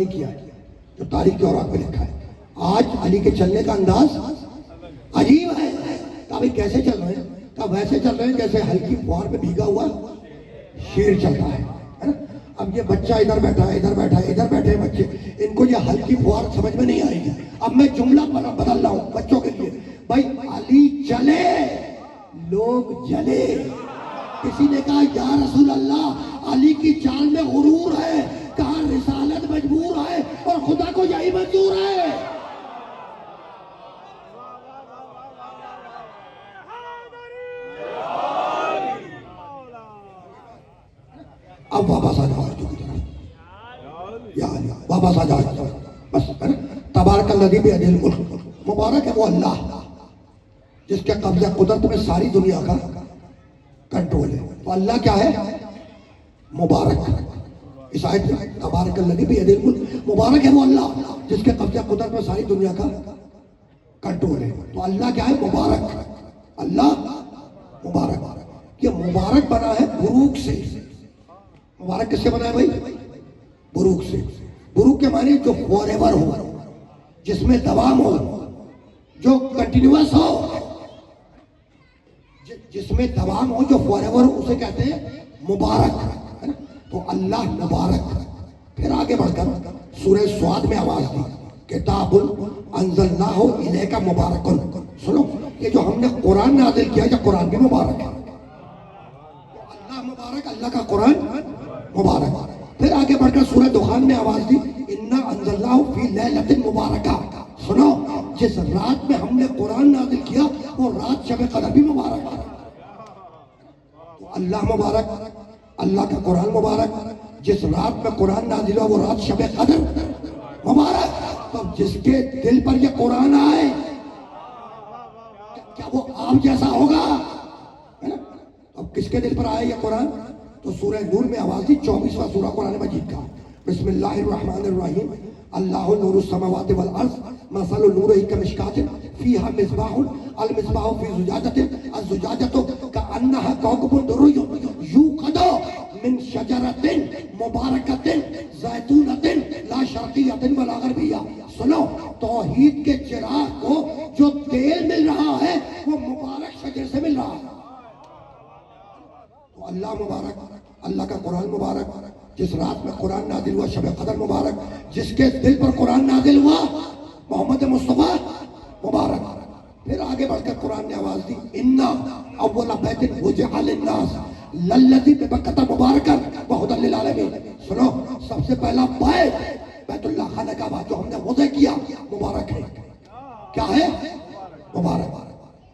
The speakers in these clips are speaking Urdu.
نہیں کیا جو تاریخ کے اوراق میں لکھا ہے. آج علی کے چلنے کا انداز عجیب ہے. کہا بھئی کیسے چل رہے ہیں؟ کہا ویسے چل رہے ہیں جیسے ہلکی فوار میں بھیگا ہوا شیر چلتا ہے. اب یہ بچہ ادھر بیٹھا ہے، ادھر بیٹھا ہے، ادھر بیٹھے ہیں بچے، ان کو یہ ہلکی فوار سمجھ میں نہیں آئے گی. اب میں جملہ بدل رہا ہوں بچوں کے لیے. بھائی علی چلے لوگ جلے. کسی نے کہا یا رسول اللہ علی کی چال میں غرور ہے. کہا رسالت مجبور ہے اور خدا کو یہی منظور ہے. اب واپس آ جاؤ یا علی، واپس آ جاؤ بس. تبارک الذی بیدہ الملک، مبارک ہے وہ اللہ جس کے قبضہ قدرت میں ساری دنیا کا کنٹرول ہے. تو اللہ کیا ہے؟ مبارک. اس آیت میں تبارک الذی بیدہ الملک، مبارک ہے وہ اللہ جس کے قبضہ قدرت میں ساری دنیا کا کنٹرول ہے. تو اللہ کیا ہے؟ مبارک. اللہ مبارک. یہ مبارک بنا ہے بروک سے. مبارک کس سے بنا ہے بھائی؟ بروک سے. بروک کے معنی جو فور ایور ہو، جس میں دوام ہو، جو کنٹینیوس ہو، جس میں دوام ہو، جو فور ایور ہو، اسے کہتے ہیں مبارک. تو اللہ مبارک. پھر آگے بڑھ کر سورہ سواد میں آواز دی کتاب انزلناہ الیک مبارک. سنو، یہ جو ہم نے قرآن نازل کیا، یہ قرآن بھی مبارک ہے. اللہ مبارک، اللہ کا قرآن مبارک. پھر آگے بڑھ کر سورہ دخان میں آواز دی انا انزلناہ فی لیلۃ مبارکہ. سنو، جس رات میں ہم نے قرآن نازل کیا وہ رات شب قدر بھی مبارک ہے. تو اللہ مبارک، اللہ کا قرآن مبارک. جس رات میں قرآن نازل ہوا وہ رات شب قدر مبارک. تو جس کے دل پر یہ قرآن آئے کیا وہ آپ جیسا ہوگا؟ اب کس کے دل پر آئے یہ قرآن؟ تو سورہ نور میں آواز دی 24واں سورہ قرآن مجید کا. بسم اللہ الرحمن الرحیم. اللہ نور السماوات والارض مثل نورہ کمشکاۃ فیہا مصباح المصباح فی زجاجۃ الزجاجۃ کأنہا کوکب دری یوقد من شجرۃ مبارکۃ زیتونۃ لا شرقیۃ ولا غربیہ. سنو، توحید کے چراغ کو جو تیل مل رہا ہے وہ مبارک شجر سے مل رہا ہے. تو اللہ مبارک، اللہ کا قرآن مبارک. جس رات میں قرآن نازل ہوا شب قدر مبارک. جس کے دل پر قرآن نازل ہوا محمد مصطفیٰ مبارک. پھر آگے بڑھ کر قرآن نے آواز دی انا اول بیت وضع للناس للذی ببکۃ مبارکا وہدی للعالمین. سنو، سب سے پہلا بیت اللہ خانہ کعبہ جو ہم نے وضع کیا مبارک ہے. کیا ہے؟ مبارک.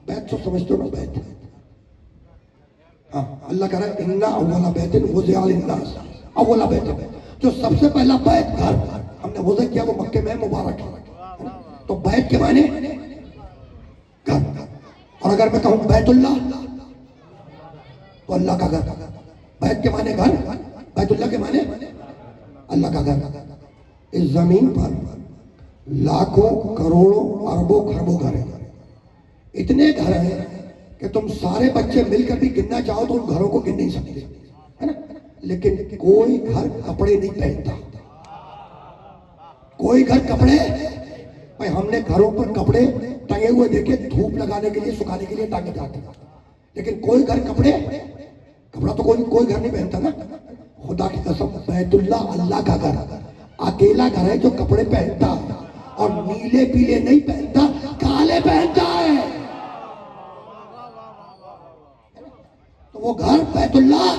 بیت تو سمجھتے ہو نا؟ بیت اللہ کہہ رہا ہے انا اول بیت وضع للناس. اول بیت، جو سب سے پہلا بیت گھر ہم نے وضع کیا وہ مکے میں مبارک ہے. تو بیت کے معنی گھر. اور اگر میں کہوں بیت اللہ تو اللہ کا گھر. بیت کے معنی گھر، بیت اللہ کے معنی اللہ کا گھر. اس زمین پر لاکھوں کروڑوں اربوں خربوں گھر ہیں. اتنے گھر ہیں کہ تم سارے بچے مل کر بھی گننا چاہو تو ان گھروں کو گن نہیں سکتے، ہے نا؟ لیکن کوئی گھر کپڑے نہیں پہنتا. کوئی گھر کپڑے، بھائی ہم نے گھروں پر کپڑے ٹنگے ہوئے دیکھے، دھوپ لگانے کے لیے، سکھانے کے لیے ٹانگے جاتے ہیں. لیکن کوئی گھر کپڑا تو کوئی گھر نہیں پہنتا نا. خدا کی قسم بیت اللہ اللہ کا گھر اکیلا گھر ہے جو کپڑے پہنتا ہے اور نیلے پیلے نہیں پہنتا، کالے پہنتا ہے. تو وہ گھر بیت اللہ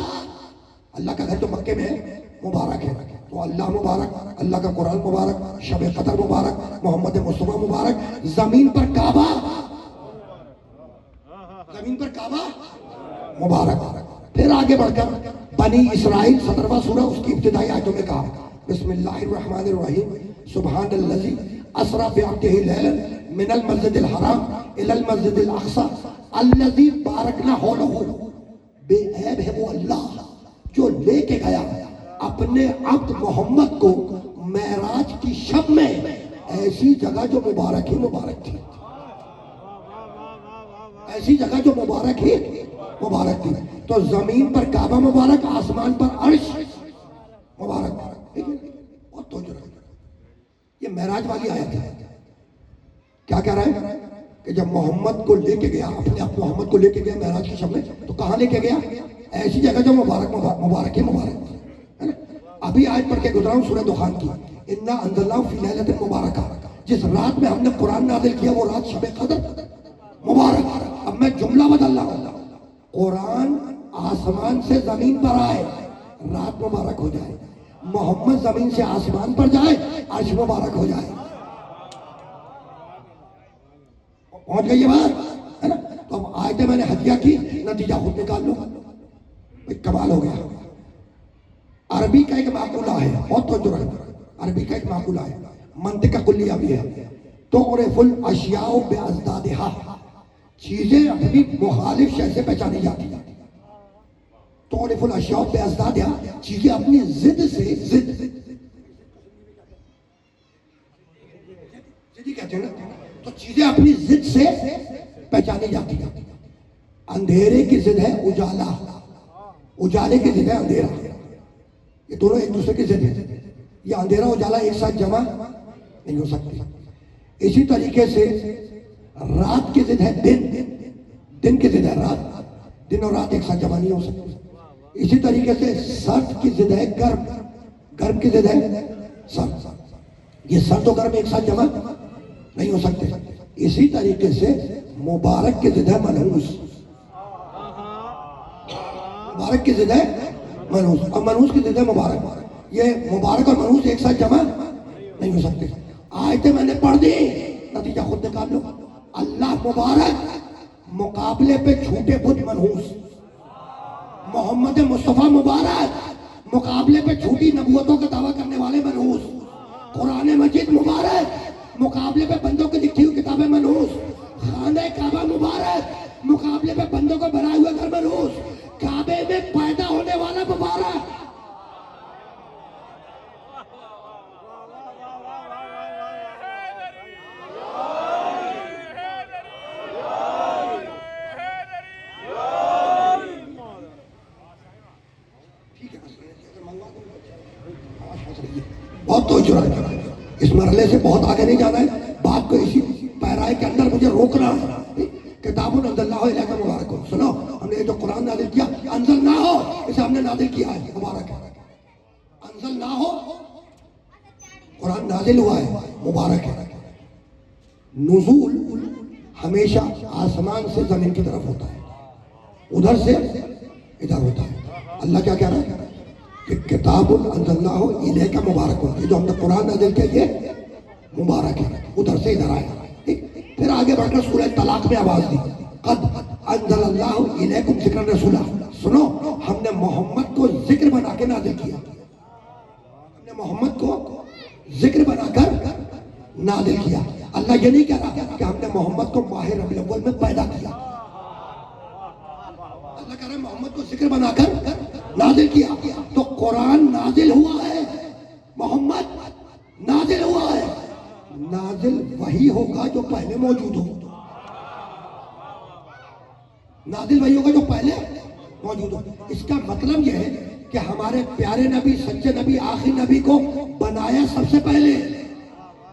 اللہ کا گھر جو مکے میں ہے مبارک ہے. تو اللہ مبارک، اللہ کا قرآن مبارک، شب قدر مبارک، محمد مصطفیٰ مبارک. زمین پر کعبہ، زمین پر کعبہ مبارک. پھر آگے بڑھ کر بنی اسرائیل 17واں سورہ اس کی ابتدائی آیتوں میں کہا بسم اللہ الرحمن الرحیم سبحان الذی اسری بعبدہ لیلا من المسجد الحرام الی المسجد الاقصی الذی بارکنا حولہ. بے عیب ہے وہ اللہ جو لے کے گیا اپنے عبد محمد کو معراج کی شب میں ایسی جگہ جو مبارک ہی مبارک تھی. ایسی جگہ جو مبارک ہی مبارک تھی. تو زمین پر کعبہ مبارک، آسمان پر عرش مبارک. معراج والی آیت ہے. کیا کہہ رہا ہے کہ جب محمد کو لے کے گیا، اپنے آپ محمد کو لے کے گیا معراج کی شب میں، تو کہاں لے کے گیا؟ ایسی جگہ جو مبارک مبارک ہے نا. ابھی آیت پڑھ کے گزرا ہوں سورہ دخان کی، انا انزلناہ فی لیلۃ مبارکہ. جس رات میں ہم نے قرآن نازل کیا وہ رات شب قدر مبارک. اب میں جملہ بدل رہا ہوں، قرآن آسمان سے زمین پر آئے رات مبارک ہو جائے، محمد زمین سے آسمان پر جائے عرش مبارک ہو جائے. پہنچ گئی یہ بات ہے نا. تو اب آیتیں میں نے ہدیہ کی، نتیجہ خود نکال لو. کمال ہو گیا. عربی کا ایک معقولہ ہے، بہت توجہ رکھنا. عربی کا ایک معقولہ ہے، منطق کلیہ بھی ہے. تعرف الاشیاء باضدادھا، چیزیں اپنی مخالف شے سے پہچانی جاتی ہیں. تعرف الاشیاء باضدادھا، چیزیں اپنی ضد سے، ضد کہتے ہیں نا، تو چیزیں اپنی ضد سے پہچانی جاتی ہیں. اندھیرے کی ضد ہے اجالا، اجالے کی ضد ہے اندھیرا. یہ دونوں ایک دوسرے کی ضد ہے. یہ اندھیرا اجالا ایک ساتھ جمع نہیں ہو سکتے. اسی طریقے سے رات کی ضد ہے دن، دن کی ضد ہے رات. دن اور رات ایک ساتھ جمع نہیں ہو سکتے. اسی طریقے سے سرد کی ضد ہے گرم، گرم کی ضد ہے سرد. یہ سرد و گرم ایک ساتھ جمع نہیں ہو سکتے. اسی طریقے سے مبارک کی ضد ہے منحوس، مبارک کی ضد ہے منحوس، اور منحوس کی ضد ہے مبارک. یہ مبارک اور منحوس ایک ساتھ جمع نہیں ہو سکتے. آیتیں میں نے پڑھ دی، نتیجہ خود نکال لو. اللہ مبارک، مقابلے پہ جھوٹے بت منحوس. محمد مصطفیٰ مبارک، مقابلے پہ جھوٹی نبوتوں کا دعویٰ کرنے والے منحوس. قرآن مجید مبارک، مقابلے پہ بندوں کی لکھی ہوئی کتابیں منحوس. خانہ کعبہ مبارک، مقابلے پہ بندوں کو بنائے ہوئے گھر منحوس. کعبے میں پیدا ہونے والا مبارک. بہت توجہ رکھنا، اس مرحلے سے بہت آگے نہیں جانا ہے. بات کو اسی پیرائے کے اندر مجھے روکنا ہے. کتاب انزلناہ الیک مبارک. سنو، ہم نے جو قرآن نازل کیا، انزلناہ ہو، اسے ہم نے نازل کیا ہے، مبارک ہے. انزلناہ ہو، قرآن نازل ہوا ہے، مبارک ہے. نزول ہمیشہ آسمان سے زمین کی طرف ہوتا ہے، ادھر سے ادھر ہوتا ہے. اللہ کیا کہہ رہا ہے کہ کتاب انزلناہ الیک مبارک. یہ جو ہم نے قرآن نازل کیا یہ مبارک ہے، ادھر سے ادھر آیا. پھر آگے بڑھ کر سورہ طلاق میں آواز دی، قد انزل اللہ الیکم ذکر رسولہ. سنو، ہم نے محمد کو ذکر بنا کے نازل کیا. ہم نے محمد کو ذکر بنا کر نازل کیا. اللہ یہ نہیں کہہ رہا کہ ہم نے محمد کو ماہ ربیع الاول میں پیدا کیا. اللہ کہہ رہا ہے محمد کو ذکر بنا کر نازل کیا. تو قرآن نازل ہوا ہے، محمد نازل ہوا ہے. نازل وہی ہوگا جو پہلے موجود ہو. نازل وہی ہوگا جو پہلے موجود ہو. اس کا مطلب یہ ہے کہ ہمارے پیارے نبی، سچے نبی، آخری نبی کو بنایا سب سے پہلے،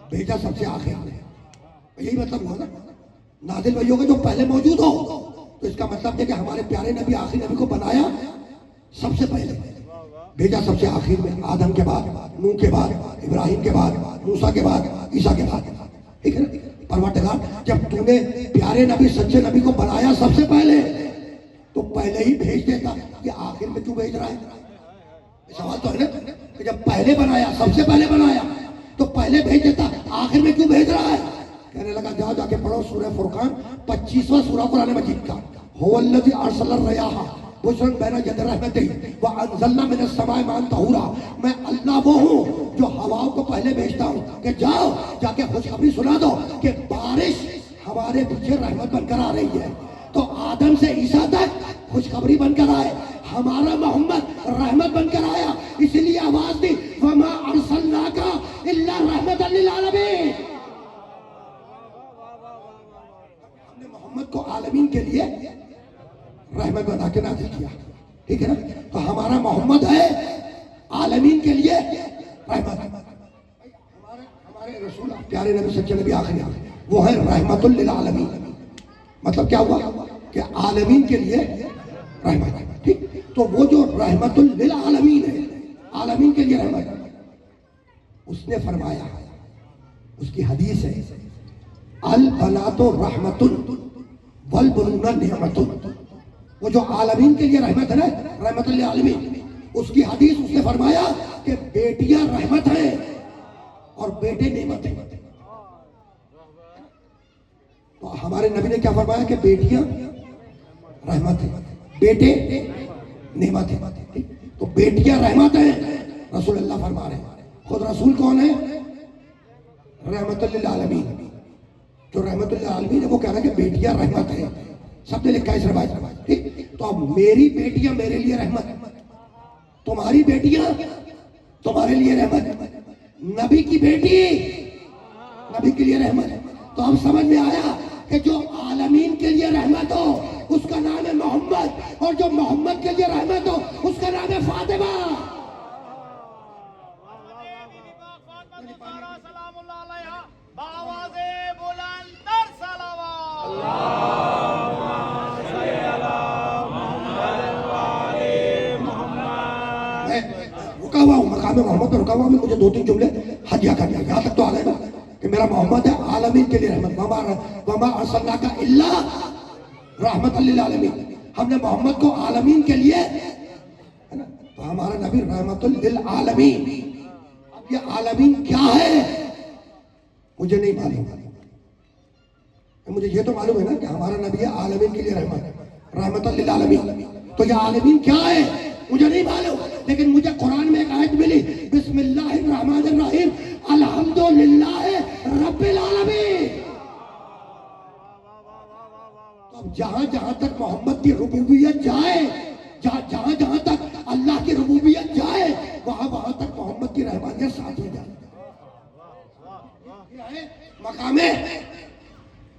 بھیجا سب سے آخر میں. یہی مطلب ہوا نا، نازل وہی ہوگا جو پہلے موجود ہو. تو اس کا مطلب ہے کہ ہمارے پیارے نبی، آخری نبی کو بنایا سب سے پہلے، بھیجا سب سے آخر میں. آدم کے بعد، نوح کے بعد، ابراہیم کے بعد، موسیٰ کے بعد، عیسیٰ کے بعد. ٹھیک ہے نا. پروردگار جب تو نے پیارے نبی، سچے نبی کو بنایا سب سے پہلے، تو پہلے ہی بھیج دیتا کہ آخر میں کیوں بھیج رہا ہے؟ سوال تو ہے نا کہ جب پہلے بنایا، سب سے پہلے بنایا، تو پہلے بھیج دیتا، آخر میں کیوں بھیج رہا ہے؟ کہنے لگا جاؤ جا کے پڑھو سورہ فرقان، 25واں سورہ قرآن مجید کا. هو الذی ارسل الریاح بشرا بین یدی رحمتہ وانزلنا من السماء ماء طہورا. میں اللہ وہ ہوں جو ہواؤں کو پہلے بھیجتا ہوں کہ جاؤ جا کے خوشخبری سنا دو کہ بارش ہمارے پیچھے رحمت بن کر آ رہی ہے. تو آدم سے عیسیٰ تک خوشخبری بن کر آئے، ہمارا محمد رحمت بن کر آیا. اسی لیے آواز دی، وما ارسلناک الا رحمتا للعالمین. ہم نے محمد کو عالمین کے لیے رحمت بنا کے نازل کیا. ٹھیک ہے نا. تو ہمارا محمد ہے عالمین کے لیے رحمت. ہمارے پیارے رسول پیارے نبی سچے نبی آخری وہ ہے رحمت للعالمین. مطلب کیا ہوا کہ عالمین کے لیے رحمت. ٹھیک, تو وہ جو رحمت للعالمین ہے, عالمین کے لیے رحمت, اس نے فرمایا, اس کی حدیث ہے البنات رحمت والبنون نعمت. وہ جو عالمین کے لیے رحمت ہے نا, رحمت للعالمین, اس کی حدیث اس نے فرمایا کہ بیٹیاں رحمت ہیں اور بیٹے نعمت ہیں. تو ہمارے نبی نے کیا فرمایا کہ بیٹیاں رحمت ہیں, بیٹے نعمت ہیں. تو بیٹیاں رحمت ہیں, رسول اللہ فرما رہے ہیں. خود رسول کون ہے؟ رحمت للعالمین. جو رحمت للعالمین ہے وہ کہہ رہا ہے کہ بیٹیاں رحمت ہیں. سب نے لکھا ہے اس روایت. ٹھیک, تو اب میری بیٹیاں میرے لیے رحمت, تمہاری بیٹیاں تمہارے لیے رحمت, نبی کی بیٹی نبی کے لیے رحمت. تو اب سمجھ میں آیا کہ جو عالمین کے لیے رحمت ہو اس کا نام ہے محمد, اور جو محمد کے لیے رحمت ہو اس کا نام ہے فاطمہ. رکا ہوا ہوں مقام محمد پہ, رکا ہوا میں مجھے 2-3 جملے ہدیہ کر دیا. یہاں تک تو آ گئے نا کہ میرا محمد ہے عالمین کے لیے رحمت. وما ارسلناک الا رحمت للعالمین. ہم نے محمد کو عالمین کے لیے, تو ہمارا نبی رحمت للعالمین. اب یہ عالمین کیا ہے مجھے نہیں معلوم. مجھے یہ تو معلوم ہے نا کہ ہمارا نبی ہے عالمین کے لیے رحمت للعالمین. تو یہ عالمین کیا ہے مجھے نہیں معلوم, لیکن مجھے قرآن میں ایک آیت ملی, بسم اللہ الرحمن الرحیم الحمدللہ رب العالمین. تو اب جہاں جہاں تک محمد کی ربوبیت جائے, جہاں جہاں تک اللہ کی ربوبیت جائے, وہاں تک محمد کی رحمانیت ساتھ ہو جائے. مقام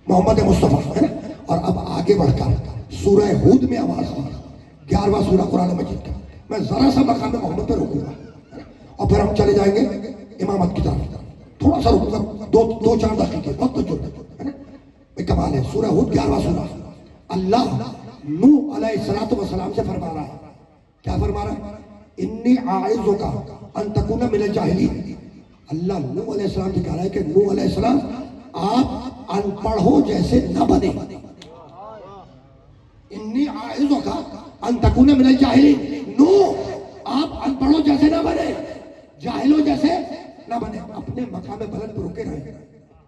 محمد مصطفیٰ ہے. اور اب آگے بڑھ کر سورہ ہود میں آواز آئی, 11واں سورہ قرآن مجید کا. میں ذرا سا مقام محمد پہ رکوں گا اور پھر ہم چلے جائیں گے امامت کی طرف. تھوڑا سا رکوں گا, 2-4 دقیقے, وقت جو ہے نا. کمال ہے. سورہ ہود 11واں سورہ. اللہ نوح علیہ السلام سے فرما رہا ہے. کیا فرما رہا ہے؟ انی اعوذک ان تکون من الجاہلین. اللہ نوح علیہ السلام سے کہہ رہا ہے کہ نوح علیہ السلام آپ ان پڑھوں جیسے نہ بنے. انی اعوذک ان تکون من الجاہلین. نوح آپ ان پڑھوں جیسے نہ بنے, جاہلوں جیسے نہ بنے. اپنے مقام بلند پر رکے رہے,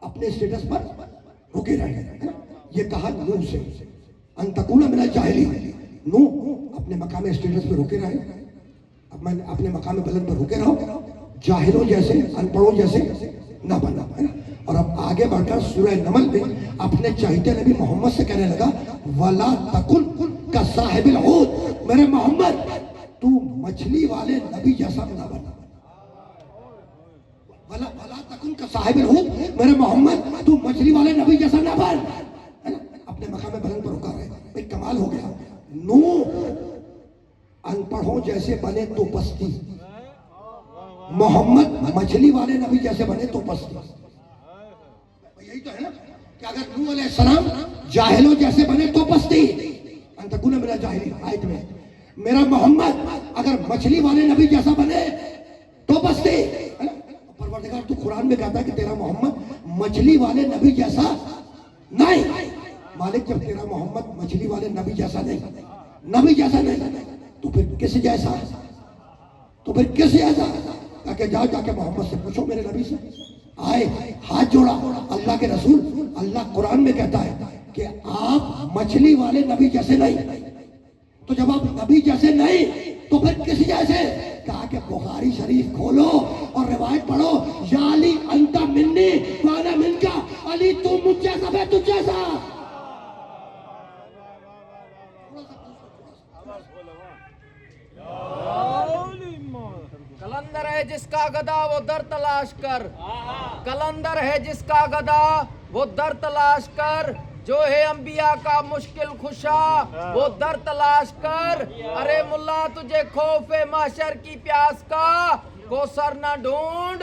اپنے سٹیٹس پر رکے رہے. یہ کہا نوح سے, ان تکون من الجاہلین. نوح اپنے مقام سٹیٹس پر رکے رہے, اپنے مقام بلند پر رکے رہو, جاہلوں جیسے ان پڑھوں جیسے نہ بنا. اور اب آگے بڑھ کر سورہ نمل میں اپنے چاہتے نبی محمد سے کہنے لگا وَلَا تَكُنْ كَصَاحِبِ الْحُوتِ. میرے محمد تو مچھلی والے نبی جیسا نہ بنا. وَلَا تَكُنْ كَصَاحِبِ الْحُوتِ. میرے محمد تو مچھلی والے نبی جیسا نہ بن. اپنے مقام بلند پر رکا رہے. ایک کمال ہو گیا. نوح ان پڑھوں جیسے بنے تو پستی, محمد مچھلی والے نبی جیسے بنے تو پستی. یہی تو ہے نا کہ اگر نوح علیہ السلام جاہلوں جیسے بنے تو پستی, ان تکون من الجاہلین. آیت میں میرا محمد اگر مچھلی والے نبی جیسا بنے تو پستی. پروردگار تو قرآن میں کہتا ہے کہ تیرا محمد مچھلی والے نبی جیسا نہیں. مالک جب تیرا محمد مچھلی والے نبی جیسا نہیں, نبی جیسا نہیں, تو پھر کس جیسا, تو پھر کس جیسا؟ کہ جا کے محمد سے پوچھو, میرے نبی سے. آئے ہاتھ جوڑا, اللہ کے رسول, اللہ قرآن میں کہتا ہے کہ آپ مچھلی والے نبی جیسے نہیں. تو جب آپ نبی جیسے نہیں تو پھر کس جیسے؟ کہا کہ بخاری شریف کھولو اور روایت پڑھو, یا علی انت منی وانا منکا. علی تو مجھ جیسا, میں تجھ جیسا. کلندر ہے جس کا گدا وہ در تلاش کر, کلندر ہے جس کا گدا وہ در تلاش کر, جو ہے انبیاء کا مشکل کشا وہ در تلاش کر. ارے ملا تجھے خوف محشر کی پیاس کا, کوثر نہ ڈھونڈ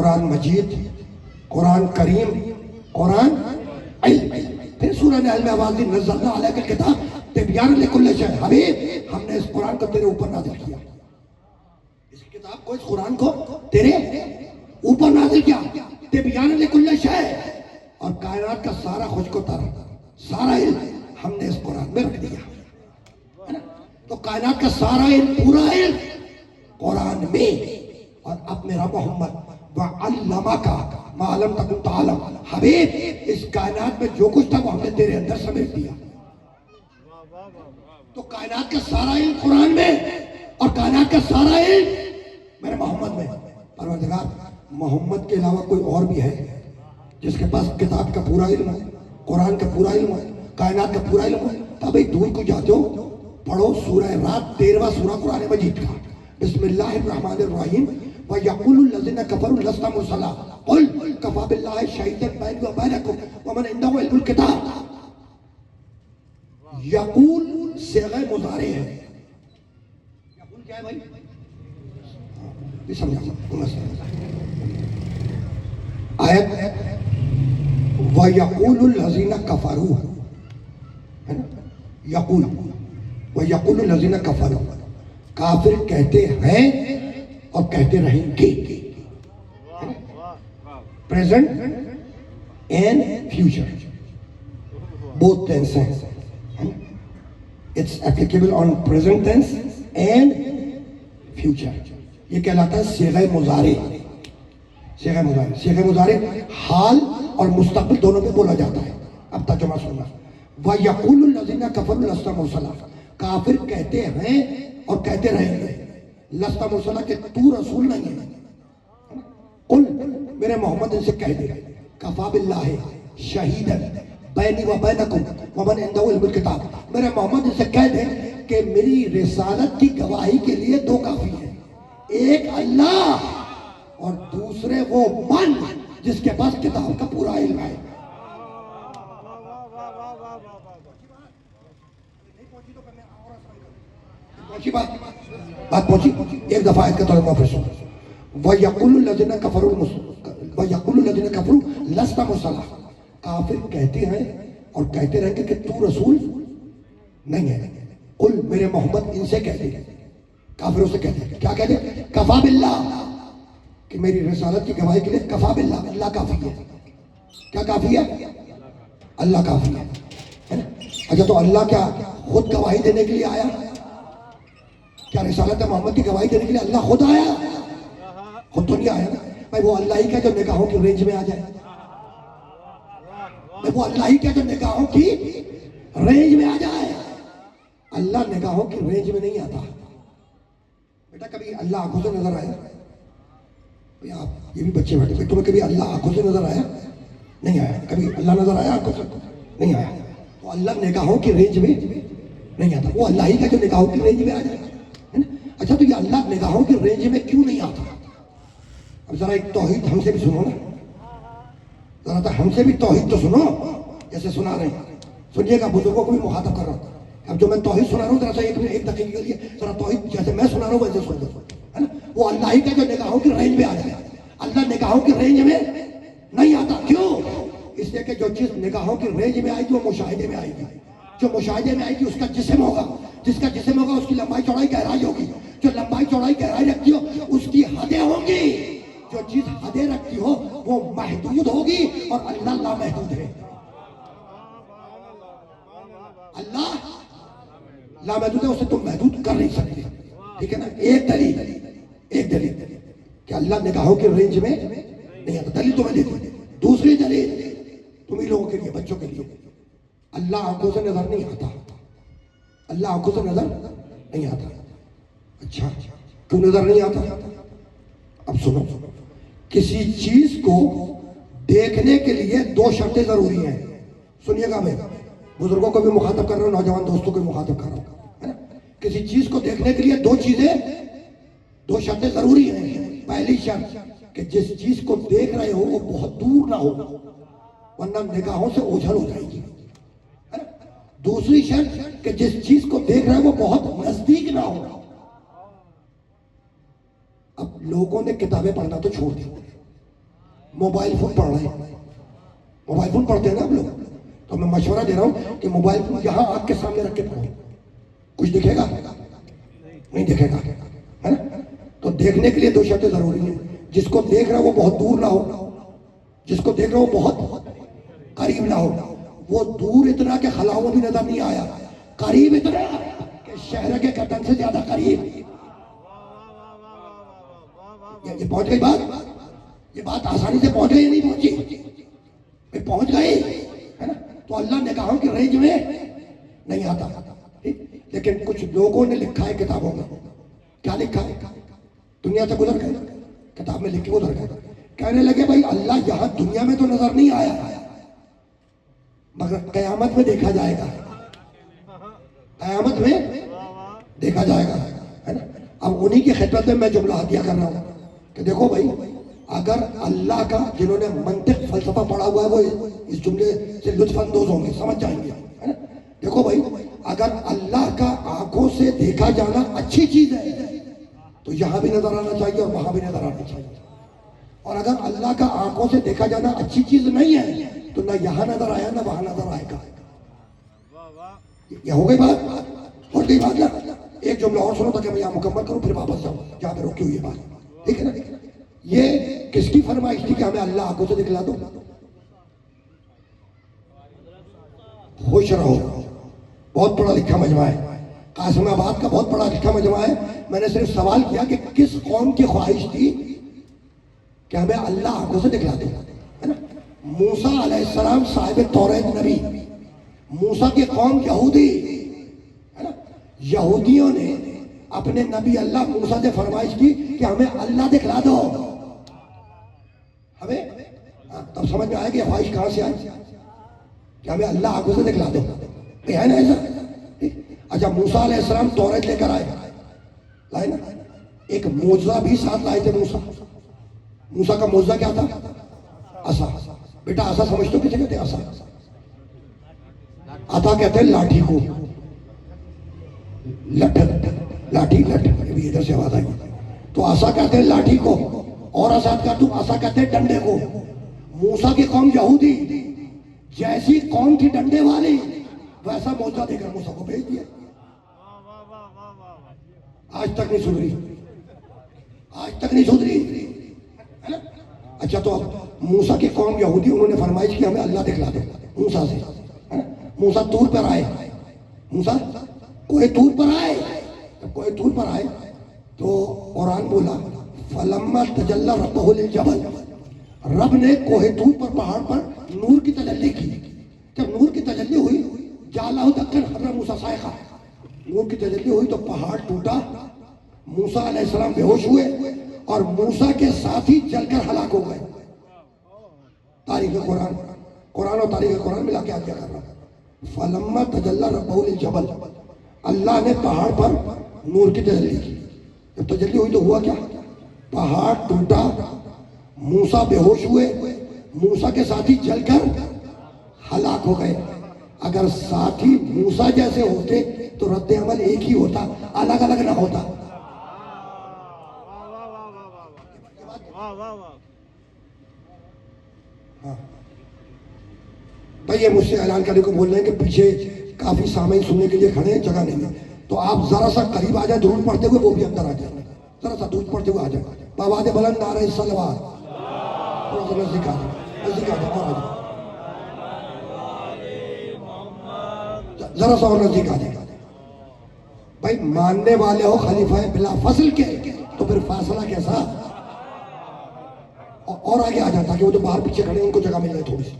قرآن مجید، قرآن کریم، قرآن علم. پھر سورہ نحل میں آواز دی نزلنا علیک الکتاب تبیان لکل شیء. حبیب ہم نے اس قرآن کو تیرے اوپر نازل کیا، اس کتاب کو، اس قرآن کو تیرے اوپر نازل کیا تبیان لکل شیء. اور کائنات کا سارا خشک و تر، سارا علم ہم نے اس قرآن میں رکھ دیا ہے نا. تو کائنات کا سارا علم، پورا علم قرآن میں. اور اب میرا محمد وَعَلَّمَكَ مَا لَمْ تَكُنْ تَعْلَمْ. حبیب اس کائنات میں جو کچھ تھا وہ ہم نے تیرے اندر سمیٹ دیا. تو کائنات کا سارا علم قرآن میں، اور کائنات کا سارا علم میرے محمد میں. پروردگار محمد کے علاوہ کوئی اور بھی ہے جس کے پاس کتاب کا پورا علم ہے، قرآن کا پورا علم ہے، کائنات کا پورا علم ہے؟ تو بھائی دور کو جاتے ہو پڑھو سورہ رات 13واں سورہ قرآن مجید کا. بسم اللہ الرحمن الرحیم. وَيَقُولُ الَّذِينَ كَفَرُوا لَسْتَ مُرْسَلًا قُلْ كَفَىٰ بِاللَّهِ شَهِيدًا بَيْنِي وَبَيْنَكُمْ وَمَنْ عِندَهُ عِلْمُ الْكِتَابِ. یقول صیغہ مضارع ہے. یقول کیا ہے بھائی؟ آیت وَيَقُولُ الَّذِينَ كَفَرُوا ہے نا. یقول وَيَقُولُ الَّذِينَ كَفَرُوا، کافر کہتے ہیں اور کہتے رہیں گے. Present and future both tense ہیں. It's applicable on present tense and future. یہ کہلاتا ہے صیغہ مضارع. صیغہ مضارع، صیغہ مضارع حال اور مستقبل دونوں میں بولا جاتا ہے. اب ترجمہ سننا. وَيَقُولُ الَّذِينَ كَفَرُوا لَسْتَ مُرْسَلًا، کافر کہتے ہیں اور کہتے رہیں گے لَسْتَ مُرْسَلًا کہ تو رسول نہیں ہے. قل میرے محمد ان سے کہہ دے کفا باللہ شہیدن بینی و بینکم ومن عندہ علم الکتاب. میرے محمد ان سے کہہ دے کہ میری رسالت کی گواہی کے لیے دو کافی ہیں، ایک اللہ اور دوسرے وہ من جس کے پاس کتاب کا پورا علم ہے. بات پہنچی. ایک دفعہ آیت کا ترجمہ پھر سنو. وَيَقُولُ الَّذِينَ كَفَرُوا لَسْتَ مُرْسَلًا، کافر کہتے ہیں اور کہتے رہیں گے کہ تو رسول نہیں ہے. قل میرے محمد ان سے کہہ دے، کافروں سے کہہ دے. کیا کہہ دے؟ کفا باللہ، کہ میری رسالت کی گواہی کے لیے کفا باللہ، اللہ کافی ہے. کیا کافی ہے؟ اللہ کافی ہے. اچھا تو اللہ کیا خود گواہی دینے کے لیے آیا؟ کیا رسالت محمد کی گواہی دینے کے لیے اللہ خود آیا؟ خود تو نہیں آیا نا بھائی. وہ اللہ ہی کا جو نگاہوں کی رینج میں آ جائے، وہ اللہ ہی کا جو نگاہوں کی رینج میں آ جائے. اللہ نگاہوں کی رینج میں نہیں آتا بیٹا. کبھی اللہ آنکھوں سے نظر آیا؟ آپ یہ بھی بچے بیٹھے، تمہیں کبھی اللہ آنکھوں سے نظر آیا؟ نہیں آیا. کبھی اللہ نظر آیا آنکھوں سے؟ نہیں آیا. تو اللہ نگاہوں کی رینج میں نہیں آتا، وہ اللہ ہی کا جو نگاہوں کی رینج میں آ جائے. اچھا تو یہ اللہ نگاہوں کی رینج میں کیوں نہیں آتا؟ اب ذرا ایک توحید ہم سے بھی سنو نا، ذرا تو ہم سے بھی توحید تو سنو جیسے سنا رہے ہیں. سنیے گا، بزرگوں کو بھی مخاطب کر رہا ہوں. اب جو میں توحید سنا رہا ہوں ذرا سا ایک دقیقے کے لیے ذرا توحید جیسے میں سنا رہا ہوں ویسے سن دو ہے نا. وہ اللہ ہی کا جو نگاہوں کی رینج میں آ جائے. اللہ نگاہوں کی رینج میں نہیں آتا. کیوں؟ اس لیے کہ جو چیز نگاہوں کی رینج میں آئے گی وہ مشاہدے میں آئے گی. جو مشاہدے میں آئے گی اس کا جسم ہوگا، جس کا جسم ہوگا اس کی لمبائی چوڑائی گہرائی ہوگی. جو لمبائی چوڑائی گہرائی رکھتی ہو اس کی حدیں ہوں گی. جو چیز حدیں رکھتی ہو وہ محدود ہوگی، اور اللہ لامحدود ہے. اللہ لامحدود ہے، اسے تم محدود کر نہیں سکتے. ٹھیک ہے نا. ایک دلیل کہ اللہ نگاہوں کی رینج میں نہیں آتا. دلیل تمہیں دے دی. دوسری دلیل تمہیں لوگوں کے لیے، بچوں کے لیے، اللہ آنکھوں سے نظر نہیں آتا. اللہ آنکھوں سے نظر نہیں آتا. اچھا کیوں نظر نہیں آتا؟ اب سنو. کسی چیز کو دیکھنے کے لیے دو شرطیں ضروری ہیں. سنیے گا، میں بزرگوں کو بھی مخاطب کر رہا ہوں، نوجوان دوستوں کو بھی مخاطب کر رہا ہوں ہے نا. کسی چیز کو دیکھنے کے لیے دو شرطیں ضروری ہیں. پہلی شرط کہ جس چیز کو دیکھ رہے ہو وہ بہت دور نہ ہو، ورنہ نگاہوں سے اوجھل ہو جائے گی. دوسری شرط کہ جس چیز کو دیکھ رہے ہو وہ بہت نزدیک نہ ہو. اب لوگوں نے کتابیں پڑھنا تو چھوڑ دی، موبائل فون پڑھ رہے ہیں، موبائل فون پڑھتے ہیں نا ہم لوگ، تو میں مشورہ دے رہا ہوں کہ موبائل فون یہاں آنکھ کے سامنے رکھ کے پڑھو، کچھ دکھے گا نہیں دکھے گا، ہے نا؟ تو دیکھنے کے لیے دو شرطیں ضروری ہیں، جس کو دیکھ رہا وہ بہت دور نہ ہو، جس کو دیکھ رہا وہ بہت قریب نہ ہو، وہ دور اتنا کہ خلاؤں بھی نظر نہیں آیا، قریب اتنا کہ شہر کے گردن سے زیادہ قریب۔ یہ پہنچ گئی بات، یہ بات آسانی سے پہنچ گئی یا نہیں پہنچی؟ پہنچ گئی، ہے نا؟ تو اللہ نگاہوں کی رینج میں نہیں آتا، لیکن کچھ لوگوں نے لکھا ہے کتابوں میں، کیا لکھا ہے؟ دنیا سے گزر گئے، کتاب میں لکھ کے گزر گئے، کہنے لگے بھائی اللہ یہاں دنیا میں تو نظر نہیں آیا مگر قیامت میں دیکھا جائے گا، قیامت میں دیکھا جائے گا، ہے نا؟ اب انہی کی خدمت میں جملہ عطیہ کر رہا ہوں کہ دیکھو بھائی، اگر اللہ کا، جنہوں نے منطق فلسفہ پڑھا ہوا ہے وہ اس جملے سے لطف اندوز ہوں گے، سمجھ جائیں گے، ہے نا؟ دیکھو بھائی، اگر اللہ کا آنکھوں سے دیکھا جانا اچھی چیز ہے تو یہاں بھی نظر آنا چاہیے اور وہاں بھی نظر آنا چاہیے، اور اگر اللہ کا آنکھوں سے دیکھا جانا اچھی چیز نہیں ہے تو نہ یہاں نظر آیا نہ وہاں نظر آئے گا۔ یہ ہو گئی بات، اور گئی بات نا؟ ایک جملہ اور سنو تاکہ میں یہاں مکمل کروں، پھر واپس جاؤں جہاں پہ روکی ہوئی ہے بات، ٹھیک ہے نا؟ یہ کس کی فرمائش تھی کہ ہمیں اللہ آنکھوں سے دکھلا دو؟ خوش رہو، بہت پڑھا لکھا مجمع ہے، قاسم آباد کا بہت پڑھا لکھا مجمع ہے، میں نے صرف سوال کیا کہ کس قوم کی خواہش تھی کہ ہمیں اللہ آنکھوں سے دکھلا دے، ہے نا؟ موسیٰ علیہ السلام صاحب توریت نبی، موسیٰ کی قوم یہودی، ہے نا؟ یہودیوں نے اپنے نبی اللہ موسیٰ سے فرمائش کی کہ ہمیں اللہ دکھلا دو، ہمیں تب سمجھ میں آئے کہ خواہش کہاں سے آئی کہ ہمیں اللہ آنکھوں سے دکھلا دو، ہے نا ایسا؟ اچھا، موسیٰ علیہ السلام توریت لے کر لائے نا، ایک معجزہ بھی ساتھ لائے تھے موسیٰ۔ موسیٰ کا معجزہ کیا تھا؟ عصا۔ بیٹا عصا سمجھتے ہو کسے کہتے ہیں؟ عصا، عصا کہتے ہیں لاٹھی کو، لٹھ، لاٹھی لٹھ، ابھی ادھر سے آواز آئی، تو عصا کہتے ہیں لاٹھی کو، اور عصا کہتے ہیں ڈنڈے کو۔ موسیٰ کی قوم یہودی، جیسی قوم کی ڈنڈے والی ویسا معجزہ دے کر موسیٰ کو بھیج دیا، آج تک نہیں سدھری، آج تک نہیں سدھری۔ اچھا، تو اب موسیٰ کی قوم یہودی، انہوں نے فرمائش کی ہمیں اللہ دکھلا دے موسیٰ سے، موسیٰ طور پر آئے، موسیٰ کوہ طور پر آئے، جب کوہ طور پر آئے تو قرآن بولا فَلَمَّا تَجَلَّى رَبُّهُ لِلْجَبَلِ، رب نے کوہ طور پر، پہاڑ پر نور کی تجلی کی، جب نور کی تجلی ہوئی جَعَلَهُ دَكًّا خَرَّ مُوسَىٰ صَاعِقًا، نور کی تجلی ہوئی تو پہاڑ ٹوٹا، موسیٰ علیہ السلام بے ہوش ہوئے اور موسیٰ کے ساتھی جل کر ہلاک ہو گئے۔ تاریخ قرآن، قرآن اور تاریخ قرآن ملا کے آگے کر رہا ہے۔ فَلَمَّا تَجَلَّى رَبُّهُ لِلْجَبَلِ، اللہ نے پہاڑ پر نور کی تجلی کی، جب تجلی ہوئی تو ہوا کیا؟ پہاڑ ٹوٹا، موسیٰ بے ہوش ہوئے، موسیٰ کے ساتھی جل کر ہلاک ہو گئے۔ اگر ساتھی موسیٰ جیسے ہوتے تو رد عمل ایک ہی ہوتا، الگ الگ نہ ہوتا۔ بھائی یہ مجھ سے اعلان کرنے کو بول رہے ہیں کہ پیچھے کافی سامعین سننے کے لیے کھڑے ہیں، جگہ نہیں ہے، تو آپ ذرا سا قریب آ جائیں، درود پڑھتے ہوئے وہ بھی اندر آ جائیں، ذرا سا درود پڑھتے ہوئے آ جائیں، بآواز بلند نعرہ صلوات، تھوڑا سا نزدیک آ جائیں، نزدیک آ جائیں، اور آ جائیں، ذرا سا اور نزدیک آ جائیں۔ بھائی ماننے والے ہو خلیفہ بلا فصل کے تو پھر فاصلہ کیسا؟ اور آگے آ جائیں تاکہ وہ جو باہر پیچھے کھڑے ہیں ان کو جگہ مل جائے تھوڑی سی۔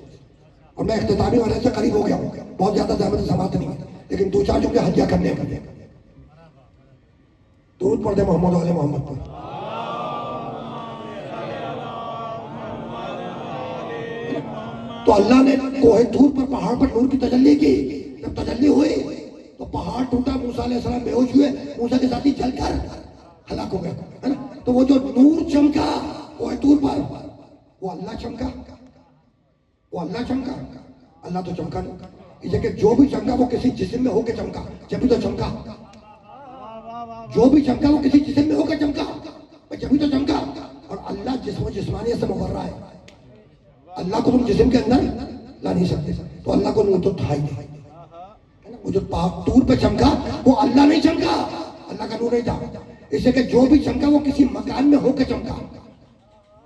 اور میں اختتامی والے سے قریب ہو گیا ہوں، بہت زیادہ زحمت سماعت نہیں ہے، لیکن دو چار جملے ہدیہ کرنے ہیں۔ درود پڑھ دیں محمد علیہ محمد پر۔ تو اللہ نے کوہ طور پر، پہاڑ پر نور کی تجلی کی، جب تجلی ہوئی تو پہاڑ ٹوٹا، موسیٰ علیہ السلام بے ہوش ہوئے، موسیٰ کے ساتھی جل کر ہلاک ہو گئے، ہے نا؟ تو وہ جو نور چمکا کوہ طور پر، وہ اللہ چمکا، وہ اللہ چمکا، اللہ تو چمکا نہیں، اس لیے کہ جو بھی چمکا وہ کسی جسم میں ہو کے چمکا، جبھی تو چمکا، جو بھی چمکا وہ کسی جسم میں ہو کے چمکا، جبھی تو چمکا، اور اللہ جسم و جسمانیت سے مبرہ ہے، اللہ کو تم جسم کے اندر لا نہیں سکتے. تو اللہ کو نور تو تھا ہی نہیں. وہ جو طور پہ چمکا وہ اللہ نہیں چمکا, اللہ کا نور نہیں تھا. اس سے کہ جو بھی چمکا وہ کسی مکان میں ہو کے چمکا,